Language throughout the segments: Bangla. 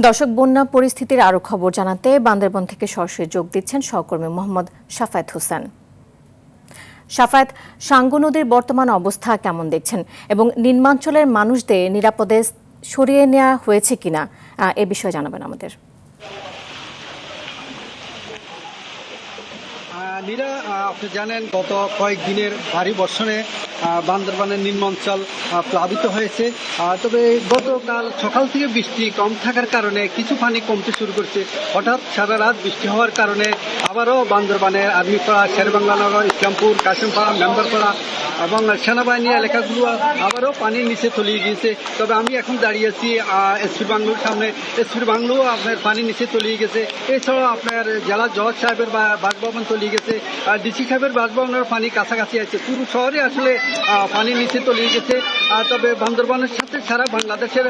দর্শক, বন্যা পরিস্থিতির আরও খবর জানাতে বান্দরবান থেকে সরাসরি যোগ দিচ্ছেন সহকর্মী মোহাম্মদ শাফায়েত হোসেন। শাফায়েত, সাঙ্গু নদীর বর্তমান অবস্থা কেমন দেখছেন এবং নিম্নাঞ্চলের মানুষদের নিরাপদে সরিয়ে নেওয়া হয়েছে কিনা এ বিষয়ে জানাবেন আমাদের। নীরা, আপনি জানেন গত কয়েকদিনের ভারী বর্ষণে বান্দরবানের নিম্নাঞ্চল প্লাবিত হয়েছে। তবে গতকাল সকাল থেকে বৃষ্টি কম থাকার কারণে কিছু পানি কমতে শুরু করছে। হঠাৎ সারা রাত বৃষ্টি হওয়ার কারণে আবারও বান্দরবানের আর্মিপাড়া, শেরেবাংলানগর, ইসলামপুর, কাশিমপাড়া, মেম্বারপাড়া এবং সেনাবাহিনী এলাকাগুলো আবারও পানির নিচে তলিয়ে গিয়েছে। তবে আমি এখন দাঁড়িয়ে আছি এসপি বাংলোর সামনে। এসপি বাংলো আপনার পানির নিচে তলিয়ে গেছে। এছাড়াও আপনার জেলা জজ সাহেবের বাসভবন তলিয়ে গেছে, ডিসি সাহেবের বাসভবনের পানি কাছাকাছি আছে। পুরো শহরে আসলে পানির নিচে তলিয়ে গেছে। তবে বান্দরবানের সাথে সারা বাংলাদেশের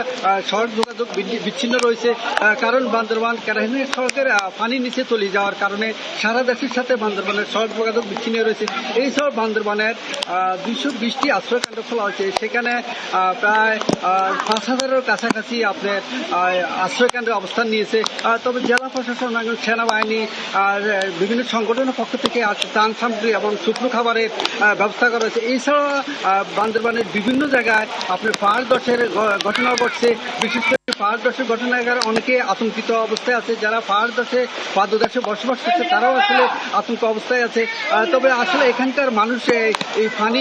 সড়ক যোগাযোগ বিচ্ছিন্ন রয়েছে, কারণ বান্দরবান কেরানীর সড়কের পানির নিচে তলিয়ে যাওয়ার কারণে সারা দেশের সাথে বান্দরবানের সড়ক যোগাযোগ বিচ্ছিন্ন রয়েছে। এই সব বান্দরবানের 220টি আশ্রয়কেন্দ্র খোলা হয়েছে। সেখানে প্রায় 5,000-এর কাছাকাছি আপনার আশ্রয়কেন্দ্রে অবস্থান নিয়েছে। তবে জেলা প্রশাসন এবং সেনাবাহিনী আর বিভিন্ন সংগঠনের পক্ষ থেকে ত্রাণ সামগ্রী এবং শুকনো খাবারের ব্যবস্থা করা হয়েছে। এছাড়া বান্দরবানের বিভিন্ন জায়গায় আপনার পাহাড় ধসের ঘটনা ঘটছে। বিশেষ করে পাহাড় ধসের ঘটনায় অনেকে আতঙ্কিত অবস্থায় আছে। যারা পাহাড় ধসে পাদদেশে বসবাস করছে তারাও আসলে আতঙ্ক অবস্থায় আছে। তবে আসলে এখানকার মানুষ এই পানি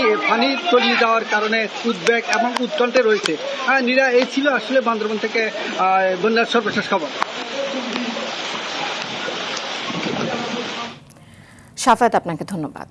তলিয়ে যাওয়ার কারণে উদ্বেগ এবং উৎকণ্ঠে রয়েছে। নীরা, এই ছিল আসলে বান্দরবান থেকে বন্যার সর্বশেষ খবর। শাফায়েত, আপনাকে ধন্যবাদ।